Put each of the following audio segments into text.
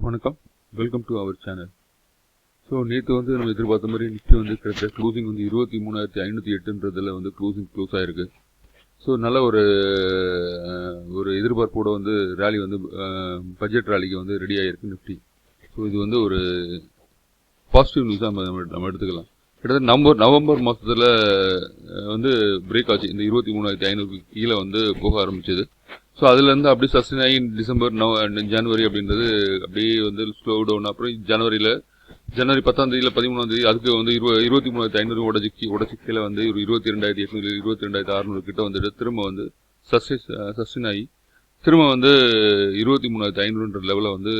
வணக்கம், welcome to our channel. So நேற்று வந்து நம்ம எதிர்பார்த்த மாதிரி நிஃப்டி வந்து கிட்டத்தட்ட க்ளோசிங் வந்து 23,508ன்றதில் வந்து க்ளோஸ் ஆகிருக்கு. ஸோ நல்ல ஒரு எதிர்பார்ப்போட வந்து ரேலி வந்து பட்ஜெட் ரேலிக்கு வந்து ரெடி ஆகிருக்கு நிஃப்டி. ஸோ இது வந்து ஒரு பாசிட்டிவ் நியூஸாக நம்ம எடுத்துக்கலாம். கிட்டத்தட்ட நவம்பர் மாதத்தில் வந்து பிரேக் ஆச்சு. இந்த 23,500 கீழே வந்து போக ஆரம்பிச்சது. ஸோ அதுலேருந்து அப்படியே சஸ்டெயின் ஆகி டிசம்பர் ஜனவரி அப்படின்றது அப்படியே வந்து ஸ்லோ டவுன். அப்புறம் ஜனவரி 10ஆம் தேதி 13ஆம் தேதி அதுக்கு வந்து 23,500 உடச்சி கீழே வந்து ஒரு 22,800 22,600 கிட்ட வந்துட்டு திரும்ப வந்து சஸ்டெயின் ஆகி திரும்ப வந்து 23,500ன்ற லெவலில் வந்து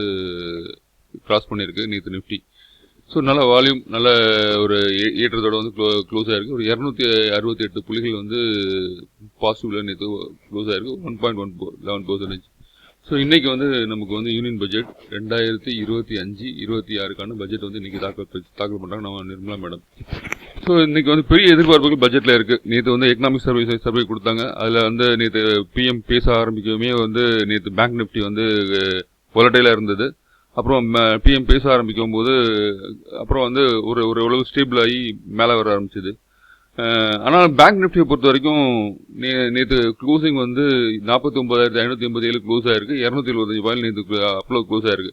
கிராஸ் பண்ணியிருக்கு நேற்று நிஃப்டி. ஸோ நல்ல வால்யூம், நல்ல ஒரு ஏற்றத்தோட வந்து க்ளோஸ் ஆகிருக்கு. ஒரு 268 புள்ளிகள் வந்து பாசிட்டிவ்ல நேற்று க்ளோஸ் ஆகிருக்கு, 1.11%. ஸோ இன்றைக்கி வந்து நமக்கு வந்து யூனியன் பட்ஜெட் 2025-26க்கான பட்ஜெட் வந்து இன்றைக்கி தாக்கல் பண்ணுறாங்க நம்ம நிர்மலா மேடம். ஸோ இன்றைக்கி வந்து பெரிய எதிர்பார்ப்புகள் பட்ஜெட்டில் இருக்குது. நேற்று வந்து எக்கனாமிக் சர்வே கொடுத்தாங்க. அதில் வந்து நேற்று பிஎம் பேச ஆரம்பிக்கவுமே வந்து நேற்று பேங்க் நிஃப்டி வந்து வாலடைலாக இருந்தது. அப்புறம் பிஎம் பேச ஆரம்பிக்கும் போது அப்புறம் வந்து ஒரு ஸ்டேபிள் ஆகி மேலே வர ஆரம்பிச்சிது. ஆனால் பேங்க் நிஃப்டியை பொறுத்த வரைக்கும் நேற்று க்ளோசிங் வந்து 49,587 க்ளோஸ் ஆகிருக்கு. 275 பாயிண்ட் நேற்று அப்போ க்ளோஸ் ஆகிருக்கு.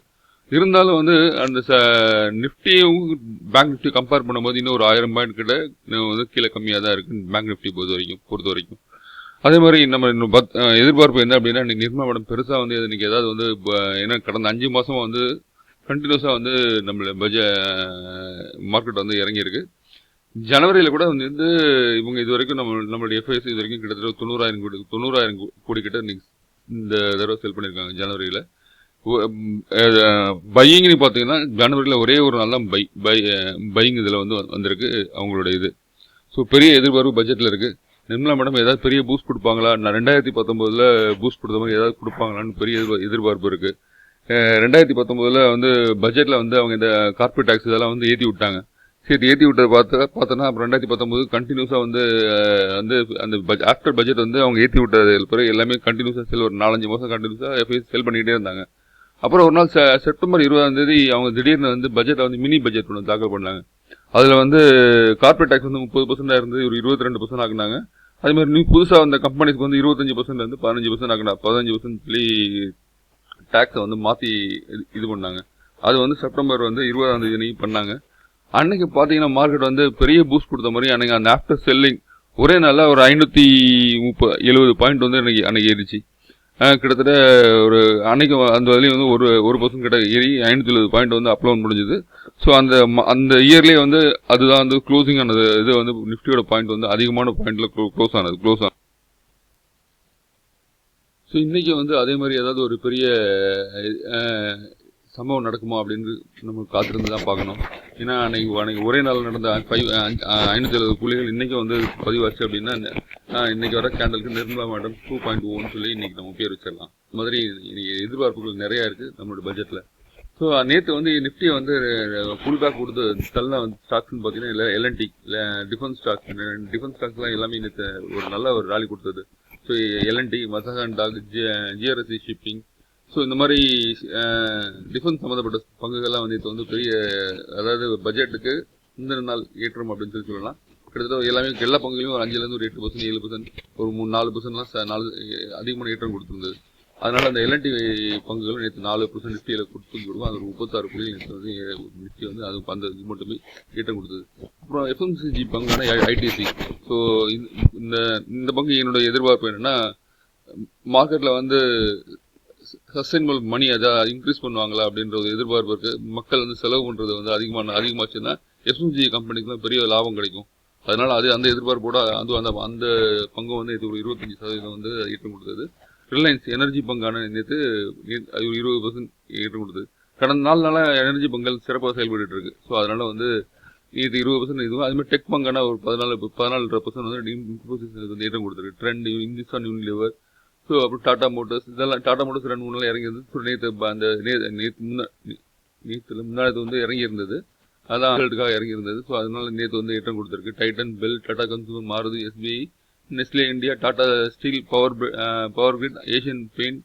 இருந்தாலும் வந்து அந்த நிஃப்டியும் பேங்க் நிஃப்டி கம்பேர் பண்ணும்போது இன்னும் ஒரு 1000 பாயிண்ட் கிட்ட வந்து கீழே கம்மியாக தான் இருக்குது பேங்க் நிஃப்டி பொறுத்த வரைக்கும். அதே மாதிரி நம்ம எதிர்பார்ப்பு என்ன அப்படின்னா, இன்னைக்கு நிர்மலா மேடம் பெருசாக வந்து இன்னைக்கு ஏதாவது வந்து ஏன்னா கடந்த 5 மாதமாக வந்து கண்டினியூஸாக வந்து நம்மள மார்க்கெட் வந்து இறங்கியிருக்கு. ஜனவரியில் கூட வந்து இவங்க இது வரைக்கும் நம்மளுடைய எஃப்ஐஎஸ் இது வரைக்கும் கிட்டத்தட்ட 90,000 கோடி கிட்ட இன்னைக்கு இந்த தடவை செல் பண்ணியிருக்காங்க ஜனவரியில். பையிங்னு பார்த்தீங்கன்னா ஜனவரியில் ஒரே ஒரு நாள் தான் பையிங் இதில் வந்து வந்திருக்கு அவங்களோட இது. ஸோ பெரிய எதிர்பார்ப்பு பட்ஜெட்டில் இருக்குது. நிர்மலா மேடம் ஏதாவது பெரிய பூஸ்ட் கொடுப்பாங்களா, நான் 2019 பூஸ்ட் கொடுத்த மாதிரி ஏதாவது கொடுப்பாங்களான்னு பெரிய எதிர்பார்ப்பு இருக்குது. 2019 வந்து பட்ஜெட்டில் வந்து அவங்க இந்த கார்பரேட் டேக்ஸ் இதெல்லாம் வந்து ஏற்றி விட்டாங்க. சரி, ஏற்றி விட்டதை பார்த்தோன்னா அப்புறம் 2019 கண்டினியூஸாக வந்து அந்த ஆஃப்டர் பட்ஜெட் வந்து அவங்க ஏற்றி விட்டது பிறகு எல்லாமே கண்டினியூஸாக ஒரு 4-5 மாதம் கண்டினியூஸாக எஃப்ஐஎஸ் செல் பண்ணிக்கிட்டே இருந்தாங்க. அப்புறம் ஒரு நாள் செப்டம்பர் 20ஆம் தேதி அவங்க திடீர்னு வந்து பட்ஜெட்டை வந்து மினி பட்ஜெட் ஒன்று தாக்கல் பண்ணாங்க. அதில் வந்து கார்பரேட் டேக்ஸ் வந்து 30% இருந்தது, ஒரு 22% ஆக்குனாங்க. அதே மாதிரி புதுசாக வந்த கம்பெனிஸ்க்கு வந்து 25% வந்து 15% ஆக்குனாங்க. 15% டேக்ஸை வந்து மாற்றி இது பண்ணாங்க. அது வந்து செப்டம்பர் வந்து 20ஆம் தேதி பண்ணாங்க. அன்னைக்கு பார்த்தீங்கன்னா மார்க்கெட் வந்து பெரிய பூஸ்ட் கொடுத்த மாதிரி அன்னைக்கு அந்த ஆஃப்டர் செல்லிங் ஒரே நாளில் ஒரு 570 பாயிண்ட் வந்து அன்னைக்கு ஏறிச்சு. கிட்டத்தட்ட ஒரு அன்னைக்கு அந்த வரையும் வந்து ஒரு 1% கிட்ட ஏறி 570 பாயிண்ட் வந்து அப்லோட் முடிஞ்சுது. ஸோ அந்த இயர்லேயே வந்து அதுதான் வந்து க்ளோசிங் ஆனது. இது வந்து நிஃப்டியோட பாயிண்ட் வந்து அதிகமான பாயிண்ட்ல க்ளோஸ் ஆனது. ஸோ இன்றைக்கி வந்து அதே மாதிரி ஏதாவது ஒரு பெரிய சம்பவம் நடக்குமா அப்படின்னு நம்ம காத்திருந்து தான் பார்க்கணும். ஏன்னா அன்னைக்கு ஒரே நாள் நடந்த 570 புள்ளிகள் இன்றைக்கி வந்து பதிவாச்சு அப்படின்னா இன்றைக்கி வர கேண்டலுக்கு நிர்மலா மேடம் 2.1 சொல்லி இன்றைக்கி நம்ம பேர் வச்சிடலாம். இந்த மாதிரி இன்னைக்கு எதிர்பார்ப்புகள் நிறையா இருக்குது நம்மளோட பட்ஜெட்டில். ஸோ நேற்று வந்து நிஃப்டியை வந்து புல் பேக் கொடுத்து தள்ள வந்து ஸ்டாக்ஸ்ன்னு பார்த்தீங்கன்னா எல்என்டி டிஃபென்ஸ் ஸ்டாக்ஸ்லாம் எல்லாமே நேற்று ஒரு நல்ல ஒரு ராலி கொடுத்தது. So L&T, Mazagon dock, GRSE shipping, so இந்த மாதிரி டிஃபென்ஸ் சம்மந்தப்பட்ட பங்குகள்லாம் வந்து பெரிய, அதாவது பட்ஜெட்டுக்கு முந்தின நாள் ஏற்றம் அப்படின்னு சொல்லலாம். கிட்டத்தட்ட எல்லா பங்குகளையும் ஒரு 5% ஒரு 8%, 7%, ஒரு 4%லாம் அதிகமான ஏற்றம் கொடுத்துருந்தது. அதனால் அந்த எல்என்டி பங்குகள் நேற்று 4% நிஃப்டியில் கொடுக்கும். அது ஒரு 36 புள்ளி நேற்று வந்து நிஃப்டி வந்து அது அந்த இது மட்டுமே ஏற்றம் கொடுத்தது. அப்புறம் எஃப்எம்சிஜி பங்கான ஐடிசி. ஸோ இந்த பங்கு என்னுடைய எதிர்பார்ப்பு என்னென்னா, மார்க்கெட்டில் வந்து சஸ்டைனபிள் மணி அதை இன்க்ரீஸ் பண்ணுவாங்களா அப்படின்ற ஒரு எதிர்பார்ப்பு இருக்குது. மக்கள் வந்து செலவு பண்ணுறது வந்து அதிகமாச்சுன்னா எஃப்எம்சிஜி கம்பெனிக்கு தான் பெரிய லாபம் கிடைக்கும். அதனால் அந்த எதிர்பார்ப்போட அந்த பங்கு வந்து இது ஒரு 25% வந்து ஏற்றம் கொடுத்தது. ரிலையன்ஸ் எனர்ஜி பங்கான நேற்று 20% ஏற்றம் கொடுத்தது. கடந்த 4 நாளாக எனர்ஜி பங்குகள் சிறப்பாக செயல்பட்டு இருக்கு. ஸோ அதனால் வந்து நேற்று 20% இதுவும் அதுமாதிரி டெக் பங்கான ஒரு 14% வந்து இன்ஃபோசிஸ் வந்து ஏற்றம் கொடுத்துருக்கு. ட்ரெண்ட், இந்துஸ்தான் யூனிலிவர், ஸோ அப்புறம் டாடா மோட்டர்ஸ், இதெல்லாம் டாடா மோட்டர்ஸ் 2-3 நாள் இறங்கியிருந்தது. ஸோ நேற்று முன்னாடி வந்து இறங்கியிருந்தது, அதான் ரிசல்ட்டுக்காக இறங்கியிருந்தது. ஸோ அதனால நேற்று வந்து ஏற்றம் கொடுத்துருக்கு. Titan, BEL, Tata consumer, Maruti, SBI, Nestle India, Tata steel, power grid, Asian paint,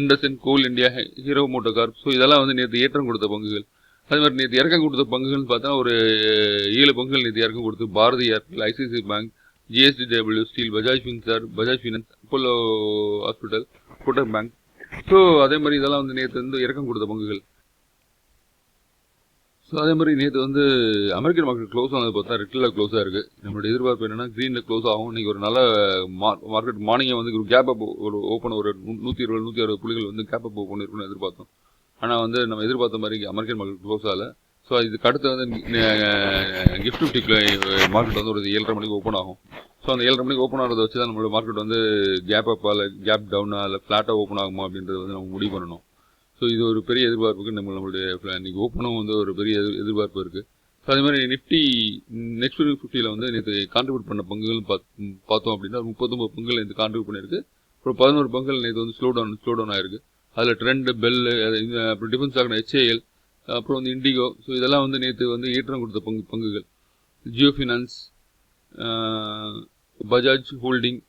IndusInd coal India, Hero moto corp. So இதெல்லாம் வந்து நேற்று ஏற்றம் கொடுத்த பங்குகள். அதே மாதிரி நேற்று இறக்கம் கொடுத்த பங்குகள்னு பார்த்தா ஒரு 7 பங்குகள் நேற்று இறக்கம் கொடுத்து Bharti Airtel, ICICI bank, JSW steel, Bajaj Finserv, Bajaj finance, Apollo hospital, Kotak bank. So அதே மாதிரி இதெல்லாம் வந்து நேற்று வந்து இறக்கம் கொடுத்த பங்குகள். ஸோ அதே மாதிரி நேற்று வந்து அமெரிக்கன் மார்க்கெட் க்ளோஸ் ஆனது பார்த்தா ரெட்டில் க்ளோஸாக இருக்குது. நம்மளுடைய எதிர்பார்ப்பு என்னன்னா க்ரீனில் க்ளோஸ் ஆகும். இன்றைக்கி ஒரு நல்ல மார்க்கெட் மார்னிங்கை வந்து ஒரு கேப் அப் ஒரு ஓப்பன் ஒரு 120 160 புள்ளிகள் வந்து கேப் அப் ஓப்பன் இருக்குன்னு எதிர்பார்த்தோம். ஆனால் வந்து நம்ம எதிர்பார்த்த மாதிரி அமெரிக்கன் மார்க்கெட் க்ளோஸ் ஆகலை. ஸோ இதுக்கு அடுத்து வந்து கிஃப்ட் 50 மார்க்கெட் வந்து ஒரு 7:30 மணிக்கு ஓப்பன் ஆகும். ஸோ அந்த 7:30 மணிக்கு ஓப்பன் ஆகிறத வச்சு தான் நம்மளோட மார்க்கெட் வந்து கேப் அப்பா இல்லை கேப் டவுனா இல்லை ஃப்ளாட்டாக ஓப்பன் ஆகுமா அப்படின்றது வந்து நம்ம முடிவு பண்ணணும். ஸோ இது ஒரு பெரிய எதிர்பார்ப்புக்கு நம்மளுடைய இன்றைக்கி ஓப்பனும் வந்து ஒரு பெரிய எதிர்பார்ப்பு இருக்குது. ஸோ அதே மாதிரி நிஃப்டி நெக்ஸ்ட் 50ல் வந்து நேற்று கான்ட்ரிபியூட் பண்ண பங்குகள் பார்த்தோம் அப்படின்னா 39 பங்குகள் நேற்று கான்ட்ரிபியூட் பண்ணியிருக்கு. அப்புறம் 11 பங்குகள் நேற்று வந்து ஸ்லோ டவுன் ஆயிருக்கு. அதில் ட்ரெண்ட், பெல், அப்புறம் டிஃபென்ஸ் ஆகின HAL, அப்புறம் வந்து இண்டிகோ. ஸோ இதெல்லாம் வந்து நேற்று வந்து ஏற்றம் கொடுத்த பங்குகள். Jio finance, Bajaj holding,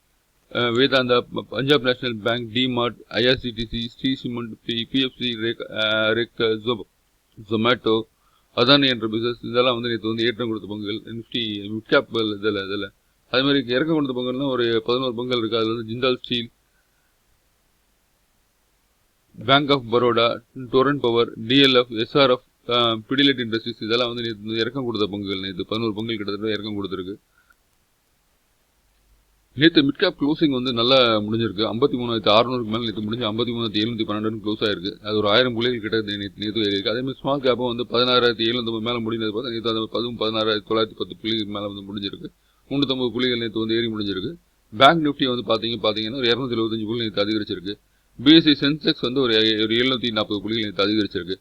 Vedanta, Punjab national bank, DMart, IRCTC, Shree cement, PFC, REC, Zomato, Adani enterprises. இதெல்லாம் வந்து நேற்று வந்து ஏற்றம் கொடுத்த பங்குகள். நிஃப்டி மிட் கேப் இதில் அதே மாதிரி இறக்கம் கொடுத்த பங்குகள்னா ஒரு 11 பங்குகள் இருக்குது. அதில் வந்து Jindal steel, bank of Baroda, Torrent power, DLF, SRF, Pidilite industries. இதெல்லாம் வந்து நேற்று இறக்கம் கொடுத்த பங்குகள். நேற்று 11 பங்குகள் கிட்டத்தட்ட இறக்கம் கொடுத்துருக்கு. நேற்று மிட் கேப் க்ளோசிங் வந்து நல்லா முடிஞ்சிருக்கு. 53,600 மேலே நேற்று முடிஞ்சு 53,712 க்ளோஸ் ஆயிருக்கு. அது ஒரு 1000 புள்ளிகள் கிட்ட நேற்று இருக்குது. அதே மாதிரி ஸ்மால் கேப்பும் வந்து 16,750 மேலே முடிந்தது பார்த்தா நேற்று அது 16,910 புள்ளிகள் மேலே வந்து முடிஞ்சிருக்கு. 350 புள்ளிகள் நேற்று வந்து ஏறி முடிஞ்சிருக்கு. பேங்க் நிஃப்டி வந்து பார்த்தீங்கன்னா ஒரு 275 புள்ளி நேற்று அதிகரிச்சிருக்கு. பிஎஸ்சி சென்செக்ஸ் வந்து ஒரு 740 புள்ளிகள் நேற்று அதிகரிச்சிருக்கு.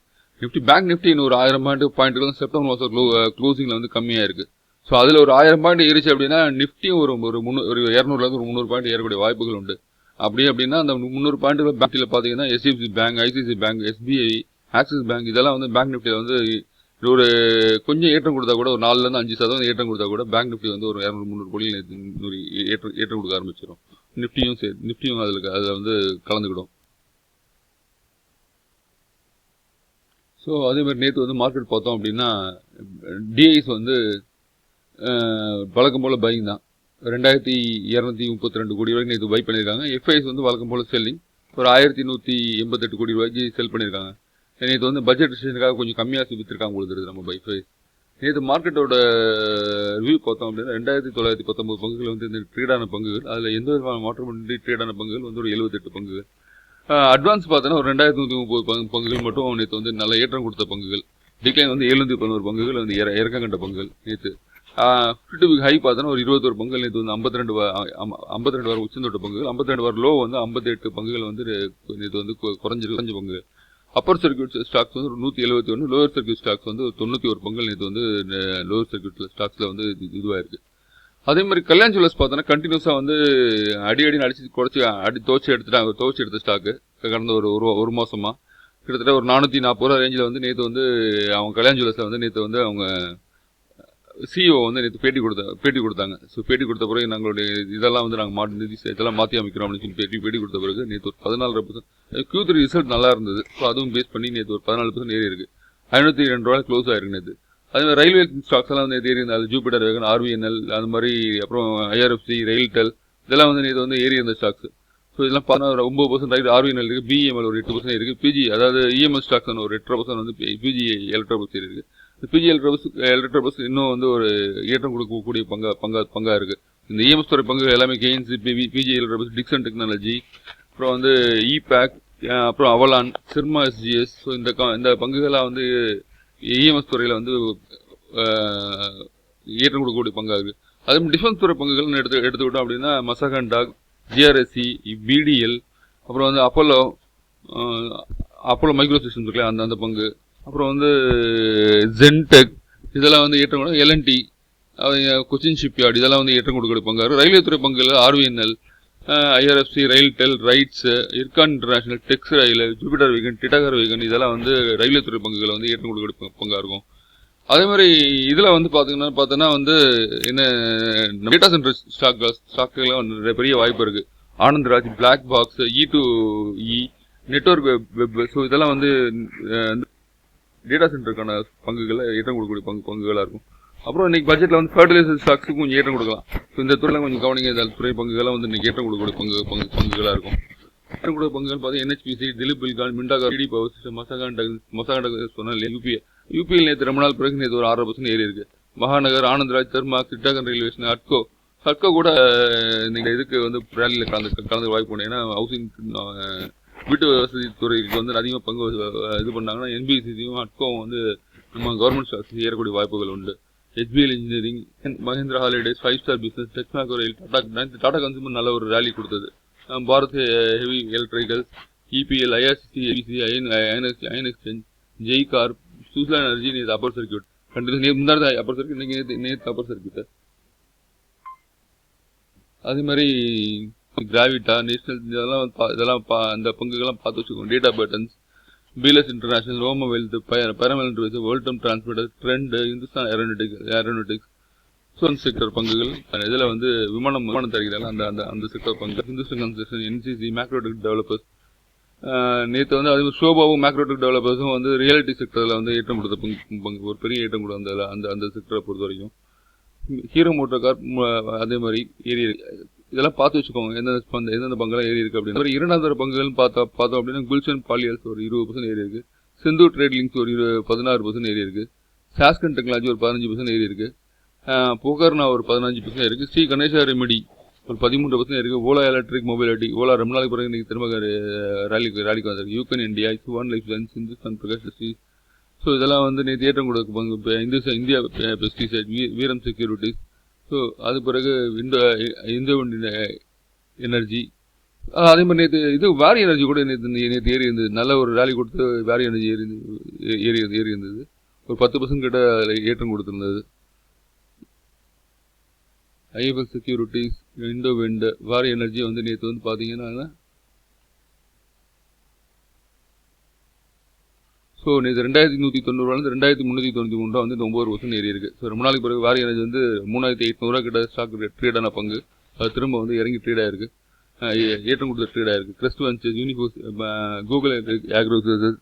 பேங்க் நிஃப்டி இன்னும் ஒரு 1000 பாயிண்ட்டுகள் செப்டம்பர் மாதம் க்ளோசிங்கில் வந்து கம்மியாக இருக்குது. ஸோ அதில் ஒரு 1000 பாயிண்ட் ஏறிச்சு அப்படின்னா நிஃப்டியும் ஒரு 200 ஒரு 300 பாயிண்ட் ஏறக்கூடிய வாய்ப்புகள் உண்டு. அப்படின்னா அந்த 300 பாயிண்ட்டுகள் பேங்க்ல பார்த்தீங்கன்னா HDFC bank, ICICI bank, SBI, Axis bank இதெல்லாம் வந்து பேங்க் நிஃப்டியில் வந்து ஒரு கொஞ்சம் ஏற்றம் கொடுத்தா கூட ஒரு 4-5% ஏற்றம் கொடுத்தா கூட பேங்க் நிஃப்டி வந்து ஒரு 200-300 கோடியில் ஏற்றம் கொடுக்க ஆரம்பிச்சிடும். நிஃப்டியும் அதில் வந்து கலந்துக்கிடும். ஸோ அதே மாதிரி நேற்று வந்து மார்க்கெட் பார்த்தோம் அப்படின்னா டிஐஸ் வந்து வழக்கம் போல் பையிங் தான். 2232 கோடி ரூபாய்க்கு நேற்று பை பண்ணியிருக்காங்க. எஃப்ஐஎஸ் வந்து வழக்கம் போல் செல்லிங் ஒரு 1188 கோடி ரூபாய்க்கு செல் பண்ணியிருக்காங்க. நேற்று வந்து பட்ஜெட் டிசிஷனுக்காக கொஞ்சம் கம்மியாக விற்றுருக்காங்க கொடுத்துருது நம்ம பைஃபைஸ். நேற்று மார்க்கெட்டோட ரிவ்யூ பார்த்தோம் அப்படின்னா 2919 பங்குகள் வந்து இந்த ட்ரேடான பங்குகள். அதில் எந்த விதமான மாற்றமின்றி ட்ரேடான பங்குகள் வந்து ஒரு 78 பங்குகள். அட்வான்ஸ் பார்த்தோன்னா ஒரு 2130 பங்குகள் மட்டும் நேற்று வந்து நல்ல ஏற்றம் கொடுத்த பங்குகள். டிக்ளைன் வந்து 711 பங்குகள் வந்து இறக்கம் கண்ட பங்குகள். நேற்று 50 ஹை பார்த்தோன்னா ஒரு 21 பங்குகள் நேற்று வந்து 52 வாரம் உச்சந்தொட்ட பங்குகள். 52 வாரம் லோ வந்து 58 பங்குகள் வந்து நேற்று வந்து குறைஞ்ச பங்குகள். அப்பர் சர்க்யூட் ஸ்டாக்ஸ் வந்து ஒரு 171, லோவர் சர்க்யூட் ஸ்டாக்ஸ் வந்து 91 பங்குகள் நேற்று வந்து லோவர் சர்க்யூட் ஸ்டாக்ஸில் வந்து இதுவாக இருக்குது. அதே மாதிரி கல்யாண் ஜுவல்லர்ஸ் பார்த்தோன்னா கண்டினியூஸாக வந்து அடி துவச்சி எடுத்த ஸ்டாக்கு கடந்த ஒரு மாதமாக கிட்டத்தட்ட ஒரு 440 ரூபா ரேஞ்சில் வந்து நேற்று வந்து அவங்க கல்யாண் ஜுவல்லர்ஸில் வந்து நேற்று வந்து அவங்க சிஇஓ வந்து நேற்று பேட்டி கொடுத்தாங்க. ஸோ பேட்டி கொடுத்த பிறகு நாங்களுடைய இதெல்லாம் வந்து நாங்கள் இதெல்லாம் மாற்றி அமைக்கிறோம் அப்படின்னு சொல்லி பேட்டி கொடுத்த பிறகு நேற்று ஒரு 14% Q3 ரிசல்ட் நல்லா இருந்தது. ஸோ அதுவும் பேஸ் பண்ணி நேற்று ஒரு 14% ஏறி இருக்குது. 502 ரூபாய் க்ளோஸ் ஆயிருக்கு நேற்று. அதே மாதிரி ரயில்வே ஸ்டாக்ஸ் எல்லாம் வந்து ஏறி இருந்தால் ஜூபிட்டர் வேகன், RVNL, அது மாதிரி அப்புறம் IRFC, ரெயில்டெல் இதெல்லாம் வந்து நேற்று வந்து ஏறி இருந்த ஸ்டாக்ஸ். ஸோ இதெல்லாம் பார்த்தா ஒரு 9% ரைட் RVNL இருக்குது, BEML ஒரு 8% இருக்குது, பிஜி அதாவது EMS ஸ்டாக்ஸ் ஒரு 8% வந்து பிஜி எலக்ட்ராபஸ் இருக்குது. பிஜி எலக்ட்ராபஸ் இன்னும் வந்து ஒரு ஏற்றம் கொடுக்கக்கூடிய பங்கா இருக்குது. இந்த EMS துறை பங்குகள் எல்லாமே KNC, பிஜி எலக்ட்ராபஸ், டிக்சன் டெக்னாலஜி, அப்புறம் வந்து இபேக், அப்புறம் அவலான், சிர்மா SGS. ஸோ இந்த பங்குகளாக வந்து EMS துறையில் வந்து ஏற்றம் கொடுக்கக்கூடிய பங்காக இருக்குது. அதே மாதிரி டிஃபென்ஸ் துறை பங்குகள்னு எடுத்துக்கிட்டோம் அப்படின்னா மசகன் டாக், GRSC, BDL, அப்புறம் வந்து அப்போலோ மைக்ரோ சிஸ்டம் இருக்குல்ல அந்த பங்கு, அப்புறம் வந்து ஜென்டெக் இதெல்லாம் வந்து ஏற்றம் கொடுக்கும். LNT, கொச்சின் ஷிப்யார்ட் இதெல்லாம் வந்து ஏற்றம் கொடுக்கக்கூடிய பங்காக. ரயில்வே துறை பங்குகள் RVNL, IRFC, RailTel, RITES, Ircon international, Tex rail, Jupiter wagon, Titagarh wagon இதெல்லாம் வந்து ரயில்வே துறை பங்குகளை வந்து ஏற்றம் கொடுக்கக்கூடிய பங்காக இருக்கும். அதே மாதிரி இதில் வந்து பார்த்தோன்னா வந்து என்ன டேட்டா சென்டர் ஸ்டாக்குகள் நிறைய பெரிய வாய்ப்பு இருக்குது. Anandraj, black box, E2E, network web. So இதெல்லாம் வந்து டேட்டா சென்டருக்கான பங்குகளை ஏற்றம் கொடுக்கக்கூடிய பங்குகளாக இருக்கும். அப்புறம் இன்னைக்கு பட்ஜெட்டில் வந்து ஃபர்டிலைசர் ஸ்டாக்ஸுக்கு கொஞ்சம் ஏற்றம் கொடுக்கலாம். ஸோ இந்த துறையில் கொஞ்சம் கவனிங்க. இந்த துறை பங்குகள்லாம் வந்து இன்னைக்கு ஏற்றம் கொடுக்கக்கூடிய பங்குகளாக இருக்கும். ஏற்றம் கொடுக்க பங்குகள் பார்த்தீங்கன்னா NHPC, திலீப் பில்கான், மிண்டாகா, டிடி பவர் சிஸ்டம், மசாகண்டா சொன்னால் யூபிஎல் நேற்று ரொம்ப நாள் பிறகு நேற்று ஒரு 6% ஏறி இருக்கு. மகாநகர், ஆனந்த்ராஜ், தெர்மாக், சிட்டாகன் ரயில்வேஷன், ஹட்கோ கூட இன்னைக்கு இதுக்கு வந்து ரேலியில் கலந்து வாய்ப்பு உண்டு. ஏன்னா ஹவுசிங் வீட்டு வசதி துறைக்கு வந்து அதிகமாக பங்கு இது பண்ணாங்கன்னா NBCCயும் ஹட்கோவும் வந்து நம்ம கவர்மெண்ட் ஸ்டாக்ஸ் ஏறக்கூடிய வாய்ப்புகள் உண்டு. HBL engineering, Mahindra holidays, 5 star business, Texmaco rail, Tata consumer நல்ல ஒரு ரேலி கொடுத்தது. Bharat heavy electricals, EPL, IRCC, ABC, ion exchange, ஜெய்கார், சுஸ்லான் எனர்ஜி நேற்று அப்பர் சர்க்கியூட் கண்டிப்பாக முன்னாடி அப்பர் சர்க்கியூட், இன்னைக்கு நேற்று அப்பர் சர்க்கியூட். அதே மாதிரி கிராவிட்டா, நேஷனல் இதெல்லாம் அந்த பங்குகள்லாம் பார்த்து வச்சுக்கோங்க. டேட்டா பேட்டர்ன்ஸ், பிஎல்எஸ் இன்டர்நேஷனல், ரோம வெல்த், பெரமல் இன்டர்வேஸ், வேர்ல்டம் டிரான்ஸ்போர்ட், ட்ரெண்ட், இந்துஸ்தான் ஏரோநாட்டிக்ஸ், சோன் செக்டர் பங்குகள். இதில் வந்து விமானம் தருகிறாங்க. அந்த செக்டர் பங்கு, Hindustan construction, NCC, Macrotech developers. நேற்று வந்து அதே மாதிரி ஷோபாவும் மேக்ரோடெக் டெவலப்பர்ஸும் வந்து ரியாலிட்டி செக்டரில் வந்து ஏற்றம் கொடுத்த பங்கு, ஒரு பெரிய ஏற்றம் கொடுத்த அந்த செக்டரை பொறுத்த வரைக்கும். ஹீரோ மோட்டர் கார் அதே மாதிரி ஏறி இதெல்லாம் பார்த்து வச்சுக்கோங்க. எந்தெந்த பங்கெல்லாம் ஏறி இருக்கு அப்படின்னு. இரண்டாம் தர பங்குகள் பார்த்தோம் அப்படின்னா குல்ஷன் பாலியல்ஸ் ஒரு 20% ஏறி இருக்கு. சிந்து ட்ரேட் லிங்க்ஸ் ஒரு 16% ஏறி இருக்கு. சாஸ்கன் டெக்னாலஜி ஒரு 15% ஏறி இருக்கு. புகர்னா ஒரு 15% இருக்கு. ஸ்ரீ கணேசா ரெமிடி ஒரு 13% இருக்கு. ஓலா எலக்ட்ரிக் மொபைலிட்டி, ஓலா ரொம்ப நாளைக்கு பிறகு இன்னைக்கு திரும்ப ரேலிக்கு வந்திருக்கு. யூகன் India, Suven life science, Hindustan Prakash. So இதெல்லாம் வந்து நேற்று ஏற்றம் கொடுக்க பங்கு. India pesticide, Veeram securities. So அது பிறகு இந்தோ எனர்ஜி. அதே மாதிரி நேற்று இது வேரி எனர்ஜி கூட நேற்று ஏறி இருந்தது. நல்ல ஒரு ரேலி கொடுத்து வேரி எனர்ஜி ஏறி இருந்தது. ஒரு 10% கிட்ட ஏற்றம் கொடுத்துருந்தது. IFL securities, Indowind, Waaree energy வந்து நேற்று வந்து பார்த்தீங்கன்னா ஸோ நேற்று 2190 2393 வந்து 9% ஏறி இருக்கு. ஸோ ரொம்ப நாளைக்கு பிறகு வேரி எனர்ஜி வந்து 3800 கிட்ட ஸ்டாக் ட்ரேட் ஆன பங்கு. அது திரும்ப வந்து இறங்கி ட்ரேட் ஆயிருக்கு. ஏற்றம் கொடுத்த ட்ரேட் ஆயிருக்கு. Crest Ventures, Uniforce, Google Agro Services,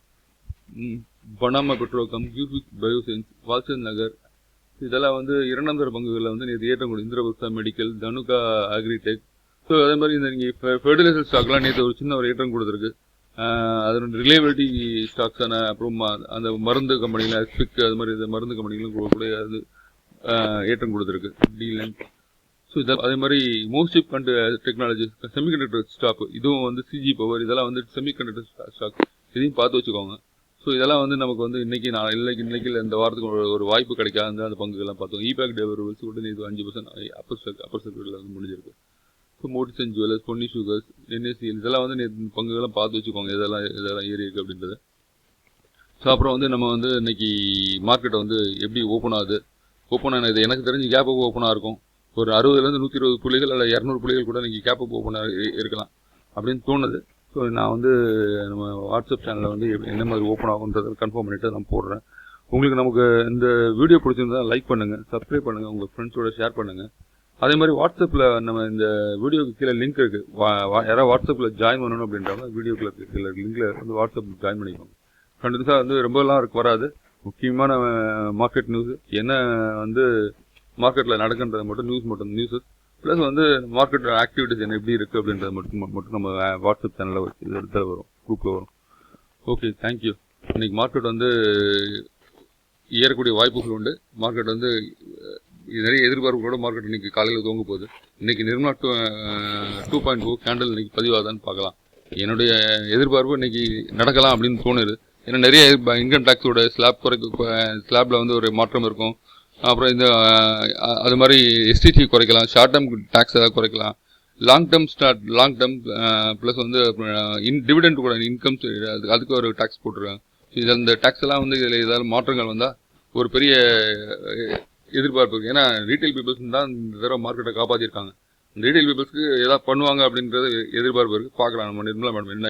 Panama Petrochem, Cubic Bioscience, Walchandnagar. இதெல்லாம் வந்து இரண்டாம் தர பங்குகளில் வந்து நேற்று ஏற்றம் கொடுத்து. Indraprastha Medical, Dhanuka Agritech. So அதே மாதிரி இந்த நீங்கள் ஃபெர்டிலைசர் ஸ்டாக்லாம் நேற்று ஒரு சின்ன ஒரு ஏற்றம் கொடுத்துருக்கு. அதோட ரிலேபிலிட்டி ஸ்டாக்ஸான அப்புறம் அந்த மருந்து கம்பெனிகள், ஸ்பிக், அது மாதிரி மருந்து கம்பெனிகளும் கூட அது ஏற்றம் கொடுத்துருக்கு. டீலைன். ஸோ அதே மாதிரி மோஸ்டிப் அண்ட் டெக்னாலஜிஸ், செமிகண்டக்டர் ஸ்டாக், இதுவும் வந்து CG பவர், இதெல்லாம் வந்து செமிகண்டக்டர் ஸ்டாக். இதையும் பார்த்து வச்சுக்கோங்க. ஸோ இதெல்லாம் வந்து நமக்கு வந்து இன்னைக்கு இந்த வாரத்துக்கு ஒரு வாய்ப்பு கிடைக்காது. அந்த பங்குகள்லாம் பார்த்தோம். இபேக் டெவலப்பர்ஸ் கூட இது 5% அப்பர் சர்க்கியூட்டில் வந்து முடிஞ்சிருக்கு. So Motisons Jewellers, Ponni Sugars, NSCL, இதெல்லாம் வந்து பங்குகள்லாம் பார்த்து வச்சுக்கோங்க. இதெல்லாம் ஏறி இருக்கு அப்படின்றது. ஸோ அப்புறம் வந்து நம்ம வந்து இன்னைக்கு மார்க்கெட்டை வந்து எப்படி ஓப்பன் ஆனது எனக்கு தெரிஞ்சு கேப் அப் ஓப்பனாக இருக்கும். ஒரு 60 to 120 புள்ளிகள் அல்ல 200 புள்ளிகள் கூட இன்னைக்கு கேப் அப் ஓப்பனாக இருக்கலாம் அப்படின்னு தோணுது. ஸோ நான் வந்து நம்ம வாட்ஸ்அப் சேனலில் வந்து என்ன மாதிரி ஓப்பன் ஆகுன்றதை கன்ஃபார்ம் பண்ணிவிட்டு நான் போடுறேன். உங்களுக்கு நமக்கு இந்த வீடியோ பிடிச்சிருந்தா லைக் பண்ணுங்கள், சப்ஸ்கிரைப் பண்ணுங்கள், உங்கள் ஃப்ரெண்ட்ஸோட ஷேர் பண்ணுங்கள். அதே மாதிரி வாட்ஸ்அப்பில் நம்ம இந்த வீடியோக்கு கீழே லிங்க் இருக்குது. யாராவது வாட்ஸ்அப்பில் ஜாயின் பண்ணணும் அப்படின்றவங்க வீடியோக்குள்ள கீழே லிங்கில் வந்து வாட்ஸ்அப் ஜாயின் பண்ணிக்கோங்க. கண்டிப்பாக வந்து ரொம்பலாம் வராது. முக்கியமான மார்க்கெட் நியூஸ் என்ன வந்து மார்க்கெட்டில் நடக்கின்றது மட்டும் நியூஸஸ் ப்ளஸ் வந்து மார்க்கெட் ஆக்டிவிட்டிஸ் என்ன எப்படி இருக்குது அப்படின்றது மட்டும் நம்ம வாட்ஸ்அப் சேனலில் இடத்துல வரும், குரூப்பில் வரும். Okay, thank you. இன்னைக்கு மார்க்கெட் வந்து ஏறக்கூடிய வாய்ப்புகள் உண்டு. மார்க்கெட் வந்து நிறைய எதிர்பார்ப்புகளோட மார்க்கெட் இன்னைக்கு காலையில் துவங்க போகுது. இன்னைக்கு நிர்மலா 2.0 கேண்டல் இன்னைக்கு பதிவாதான்னு பார்க்கலாம். என்னுடைய எதிர்பார்ப்பு இன்னைக்கு நடக்கலாம் அப்படின்னு தோணுது. ஏன்னா நிறைய இன்கம் டேக்ஸோட ஸ்லாப்ல வந்து ஒரு மாற்றம் இருக்கும். அப்புறம் இந்த அது மாதிரி STT குறைக்கலாம், ஷார்ட் டேர்ம் டேக்ஸ் ஏதாவது குறைக்கலாம், லாங் டேர்ம் ப்ளஸ் வந்து டிவிடெண்ட் கூட இன்கம்ஸ் அதுக்கு ஒரு டேக்ஸ் போட்டுருக்காங்க. இதில் இந்த டேக்ஸ் எல்லாம் வந்து இதில் ஏதாவது மாற்றங்கள் வந்தால் ஒரு பெரிய எதிர்பார்ப்பு இருக்குது. ஏன்னா ரீட்டைல் பீப்புள்ஸ் தான் இந்த தடவை மார்க்கெட்டை காப்பாற்றிருக்காங்க. இந்த ரீட்டைல் பீப்புள்ஸ்க்கு ஏதாவது பண்ணுவாங்க அப்படின்றது எதிர்பார்ப்பு இருக்குது. பார்க்கலாம் நம்ம நிர்மலா மேடம் என்ன